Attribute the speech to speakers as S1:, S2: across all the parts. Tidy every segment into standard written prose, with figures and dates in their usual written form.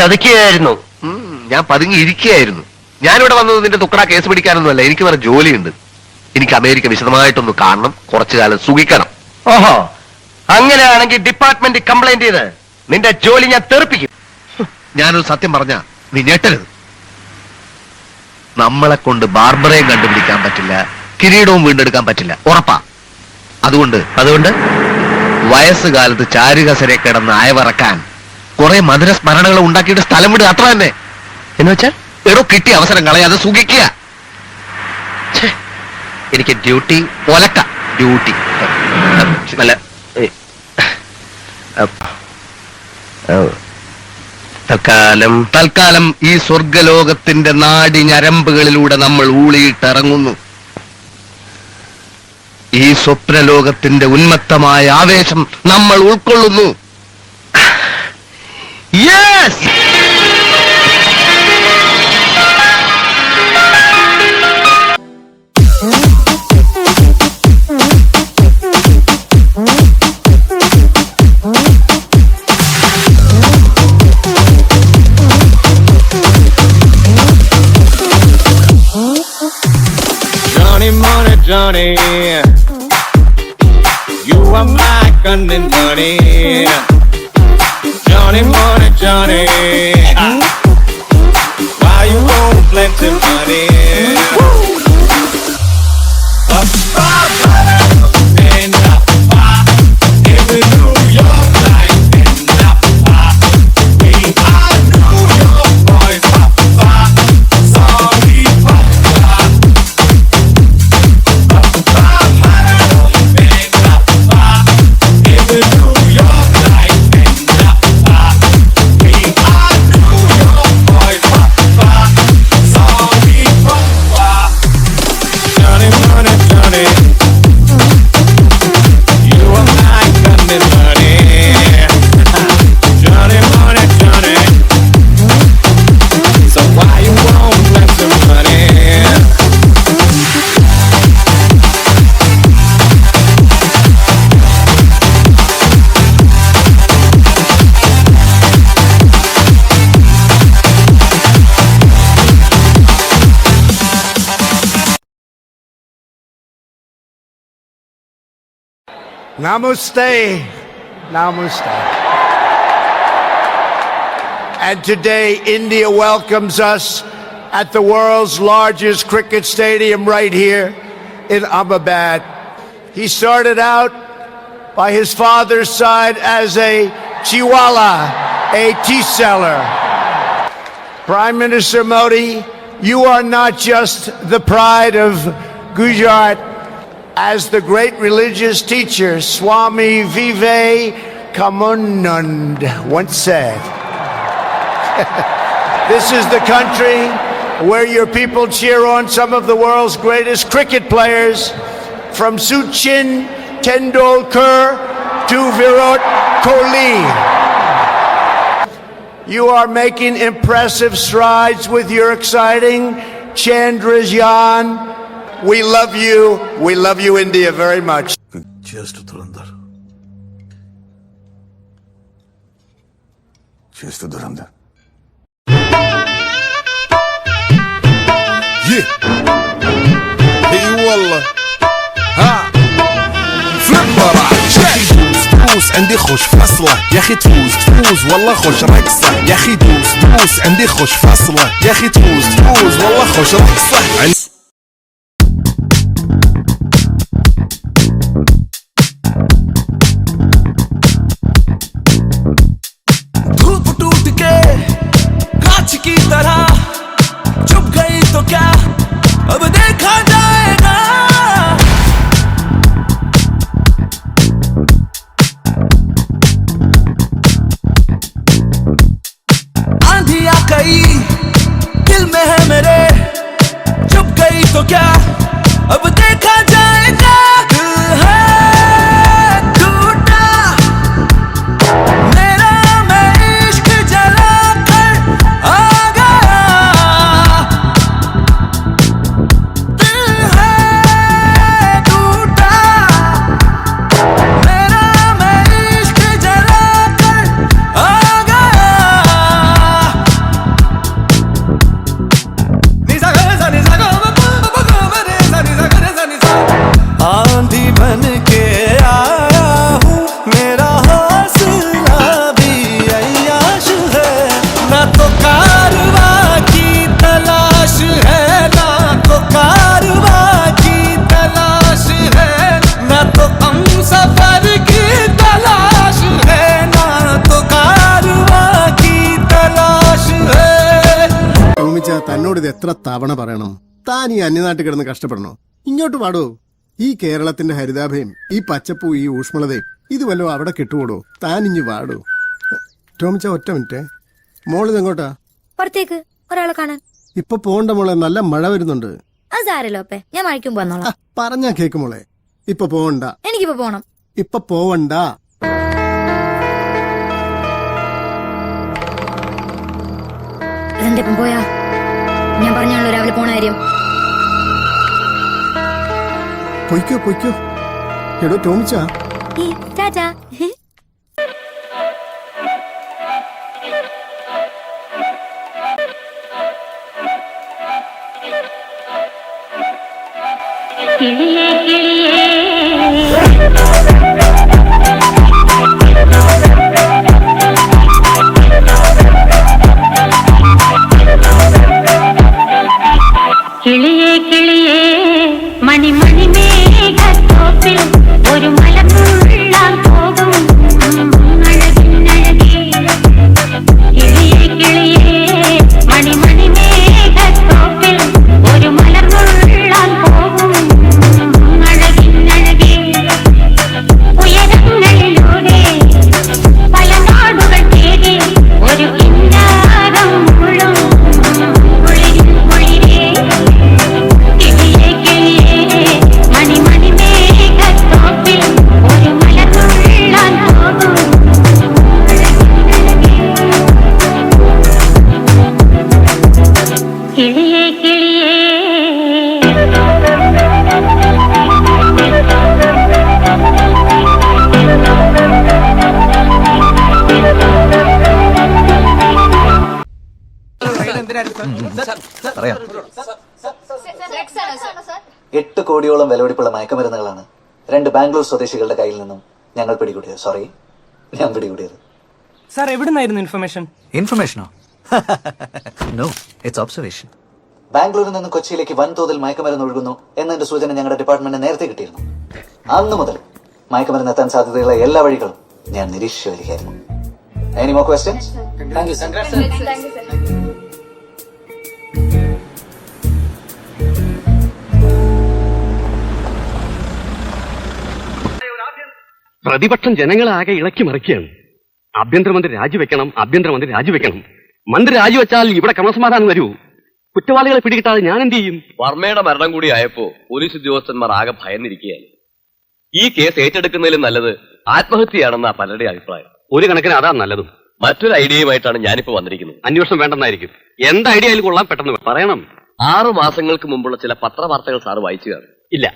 S1: ചതിക്കുകയായിരുന്നു.
S2: ഞാൻ പതുങ്ങി ഇരിക്കുകയായിരുന്നു. ഞാനിവിടെ വന്നത് നിന്റെ തുക്കട കേസ് പിടിക്കാനൊന്നുമല്ല. എനിക്ക് വേറെ ജോലിയുണ്ട്. എനിക്ക് അമേരിക്ക വിശദമായിട്ടൊന്ന് കാണണം, കുറച്ചു കാലം സുഖിക്കണം.
S1: ഓഹോ, അങ്ങനെയാണെങ്കിൽ ഡിപ്പാർട്ട്മെന്റ് കംപ്ലൈന്റ് ചെയ്ത് നിന്റെ ജോലി ഞാൻ തെറിപ്പിക്കും.
S2: ഞാനൊരു സത്യം പറഞ്ഞ നീ ഞെട്ടരുത്. നമ്മളെ കൊണ്ട് ബാർബറയും കണ്ടുപിടിക്കാൻ പറ്റില്ല, കിരീടവും വീണ്ടെടുക്കാൻ പറ്റില്ല, ഉറപ്പാ. അതുകൊണ്ട് വയസ്സുകാലത്ത് ചാരുകസരെ കിടന്ന് അയവറക്കാൻ കുറെ മധുര സ്മരണകൾ ഉണ്ടാക്കിയിട്ട് സ്ഥലം വിടുക, അത്ര തന്നെ.
S1: എന്ന് വെച്ചാൽ
S2: എടോ, കിട്ടിയ അവസരം കളയാതെ സുഖിക്കുക.
S1: എനിക്ക് ഡ്യൂട്ടി
S2: ഒലക്ക ഡ്യൂട്ടി
S1: അല്ല.
S2: തൽക്കാലം ഈ സ്വർഗലോകത്തിന്റെ നാടി ഞരമ്പുകളിലൂടെ നമ്മൾ ഊളിയിട്ടിറങ്ങുന്നു. ഈ സ്വപ്നലോകത്തിന്റെ ഉന്മത്തമായ ആവേശം നമ്മൾ ഉൾക്കൊള്ളുന്നു. Yes,
S3: Johnny, you are my gun and money. Johnny, money, Johnny, why you won't plenty money?
S4: Namaste. Namaste. And today, India welcomes us at the world's largest cricket stadium right here in Ahmedabad. He started out by his father's side as a chiwala, a tea seller. Prime Minister Modi, you are not just the pride of Gujarat. As the great religious teacher Swami Vivekanand once said, this is the country where your people cheer on some of the world's greatest cricket players, from Sachin Tendulkar to Virat Kohli. You are making impressive strides with your exciting Chandrayaan. We love you India very much.
S5: Cheers to Dhurandhar. Cheers to Dhurandhar. Yeah. Hey wallah. Ha. Flip دوس عندي خوش فصلة يا اخي تفوز والله خوش رقصة يا اخي دوس عندي خوش فصلة يا اخي تفوز والله خوش رقصة. की तरह चुप गई तो क्या अब देखा जाएगा. आंधी आ गई दिल में है मेरे चुप गई तो क्या अब देखा जाएगा. दिल है टूटा मेरा मैं इश्क जला कर आ
S6: തന്നോട് ഇത് എത്ര തവണ പറയണം? താൻ ഈ അന്യനാട്ടിൽ കിടന്ന് കഷ്ടപ്പെടണോ? ഇങ്ങോട്ട് പാടോ. ഈ കേരളത്തിന്റെ ഹരിതാഭയും ഈ പച്ചപ്പൂ ഈ ഊഷ്മളതയും ഇത് വല്ലോ അവിടെ കിട്ടുകൂടോ? താൻ ഇഞ്ഞു വാടോ. ടോമിച്ച ഒറ്റ മിനിറ്റ്. മോളിതെങ്ങോട്ടാ?
S7: പുറത്തേക്ക് ഒരാളെ കാണാൻ.
S6: ഇപ്പൊ പോണ്ട മോളെ, നല്ല മഴ വരുന്നുണ്ട്.
S7: അത് സാരല്ലോ അപ്പേ, ഞാൻ മഴയ്ക്കും വന്നോളാം.
S6: പറഞ്ഞാ കേക്ക് മോളെ. ഇപ്പൊ പോവണ്ട.
S7: എനിക്കിപ്പോ പോണം.
S6: ഇപ്പൊ പോവണ്ട.
S7: ഇതെന്റെ ഇപ്പം പോയാ? ഞാൻ പറഞ്ഞാണല്ലോ രാവിലെ പോണ കാര്യം.
S6: പൊയ്ക്കോ പൊയ്ക്കോ. എടോ ടോമിച്ച,
S7: ടാറ്റാ.
S8: കിളിയേ കിളിയേ കിളിയേ കിളിയേ മണിമണി മേഘത്തോപ്പിൽ ഒരു മലമുള്ളാൻ പോകും അഴകിനഴകേ. കിളിയേ കിളിയേ മണിമണി മേഘത്തോപ്പിൽ ഒരു മലമുള്ളാൻ പോകും അഴകിനഴകേ. ഉയരങ്ങളിലൂടെ പല നാടുകൾ തേടി ഒരു കിന്നാരം മുഴും കുളിരിൻ കുളിരേ. കിളിയേ കിളിയേ മണിമണി മേഘത്തോപ്പിൽ ഒരു മലമുള്ളാൻ പോകും കിളിയേ കിളിയേ.
S2: പറയാം. 8 കോടിയോളം വിലപിടിപ്പുള്ള മയക്കുമരുന്നുകളാണ് 2 ബാംഗ്ലൂർ സ്വദേശികളുടെ കയ്യിൽ നിന്നും ഞങ്ങൾ പിടികൂടിയത്. ഞാൻ പിടികൂടിയത്.
S9: സാർ എവിടുന്നായിരുന്നു ഇൻഫർമേഷൻ?
S2: ഇൻഫർമേഷനോ? No, it's observation. ബാംഗ്ലൂരിൽ നിന്ന് കൊച്ചിയിലേക്ക് വൻതോതിൽ മയക്കുമരുന്ന് ഒഴുകുന്നു എന്നതിന്റെ സൂചന ഞങ്ങളുടെ ഡിപ്പാർട്ട്മെന്റിന് നേരത്തെ കിട്ടിയിരുന്നു. അന്ന് മുതൽ മയക്കുമരുന്ന് എത്താൻ സാധ്യതയുള്ള എല്ലാ വഴികളും ഞാൻ നിരീക്ഷിച്ചു വരികയായിരുന്നു. Any more questions? Thank you, sir.
S10: പ്രതിപക്ഷം ജനങ്ങളെ ആകെ ഇളക്കി മറിക്കുകയാണ്. ആഭ്യന്തരമന്ത്രി രാജിവെക്കണം. മന്ത്രി രാജിവെച്ചാൽ ഇവിടെ ക്രമസമാധാനം വരൂ. കുറ്റവാളികളെ പിടികിട്ടാതെ ഞാൻ എന്ത് ചെയ്യും?
S1: വർമ്മയുടെ മരണം കൂടി ആയപ്പോ പോലീസ് ഉദ്യോഗസ്ഥന്മാർ ആകെ ഭയന്നിരിക്കുകയാണ്. ഈ കേസ് ഏറ്റെടുക്കുന്നതിലും നല്ലത് ആത്മഹത്യയാണെന്നാ പലരുടെ അഭിപ്രായം.
S10: ഒരു കണക്കിന് അതാ നല്ലതും.
S1: മറ്റൊരു ഐഡിയയുമായിട്ടാണ് ഞാനിപ്പോ വന്നിരിക്കുന്നത്.
S10: അന്വേഷണം വേണ്ടെന്നായിരിക്കും. എന്ത് ഐഡിയ ആയാലും കൊള്ളാം, പെട്ടെന്ന് പറയണം.
S1: 6 മാസങ്ങൾക്ക് മുമ്പുള്ള ചില പത്രവാർത്തകൾ സാറ് വായിച്ചു കാണും.
S10: ഇല്ല,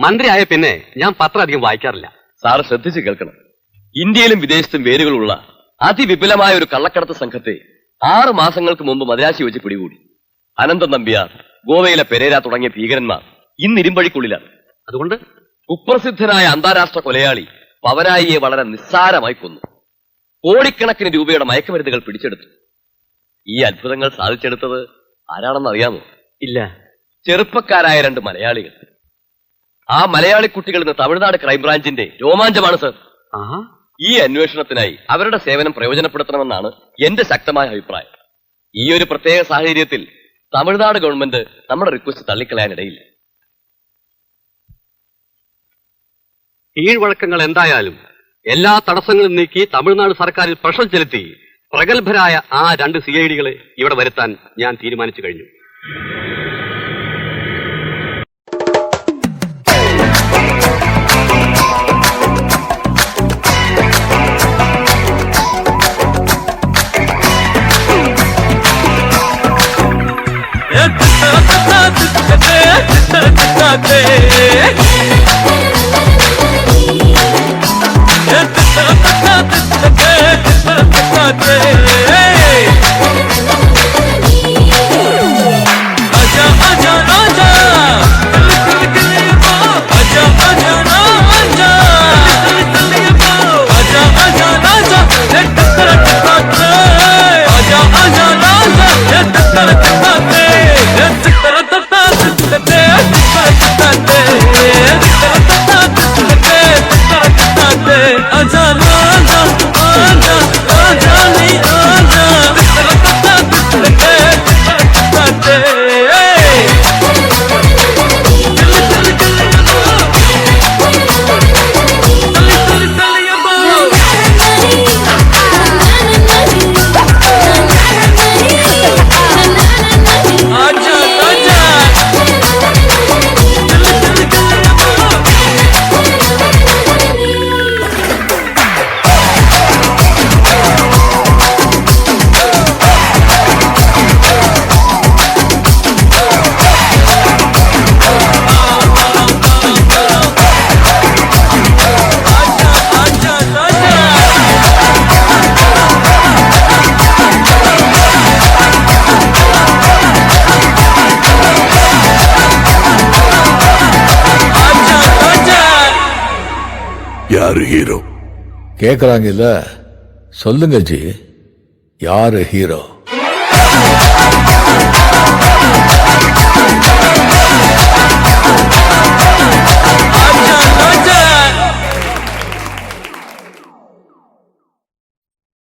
S10: മന്ത്രി ആയ പിന്നെ ഞാൻ പത്രം അധികം വായിക്കാറില്ല.
S1: സാറ് ശ്രദ്ധിച്ച് കേൾക്കണം. ഇന്ത്യയിലും വിദേശത്തും വേരുകളുള്ള അതിവിപുലമായ ഒരു കള്ളക്കടത്ത് സംഘത്തെ 6 മാസങ്ങൾക്ക് മുമ്പ് മദ്രാശി വെച്ച് പിടികൂടി. അനന്തൻ നമ്പ്യാർ, ഗോവയിലെ പെരേര തുടങ്ങിയ ഭീകരന്മാർ ഇന്ന് ഇരുമ്പഴിക്കുള്ളിലാണ്.
S10: അതുകൊണ്ട്
S1: കുപ്രസിദ്ധനായ അന്താരാഷ്ട്ര കൊലയാളി പവരായിയെ വളരെ നിസ്സാരമായി കൊന്നു. കോടിക്കണക്കിന് രൂപയുടെ മയക്കുമരുന്നുകൾ പിടിച്ചെടുത്തു. ഈ അത്ഭുതങ്ങൾ സാധിച്ചെടുത്തത് ആരാണെന്ന് അറിയാമോ?
S10: ഇല്ല.
S1: ചെറുപ്പക്കാരായ 2 മലയാളികൾ. ആ മലയാളി കുട്ടികൾ ഇന്ന് തമിഴ്നാട് ക്രൈംബ്രാഞ്ചിന്റെ രോമാഞ്ചമാണ് സർ. ഈ അന്വേഷണത്തിനായി അവരുടെ സേവനം പ്രയോജനപ്പെടുത്തണമെന്നാണ് എന്റെ ശക്തമായ അഭിപ്രായം. ഈ ഒരു പ്രത്യേക സാഹചര്യത്തിൽ തമിഴ്നാട് ഗവൺമെന്റ് നമ്മുടെ റിക്വസ്റ്റ് തള്ളിക്കളയാനിടയില്ല.
S10: കീഴ്വഴക്കങ്ങൾ എന്തായാലും എല്ലാ തടസ്സങ്ങളും നീക്കി തമിഴ്നാട് സർക്കാരിൽ പ്രഷർ ചെലുത്തി പ്രഗത്ഭരായ ആ 2 CID-കളെ ഇവിടെ വരുത്താൻ ഞാൻ തീരുമാനിച്ചു കഴിഞ്ഞു.
S3: आजा राजा आजा आजा नहीं आजा
S5: யாரு ஹீரோ?
S11: கேக்குறாங்க இல்ல, சொல்லுங்க ஜி, யாரு ஹீரோ?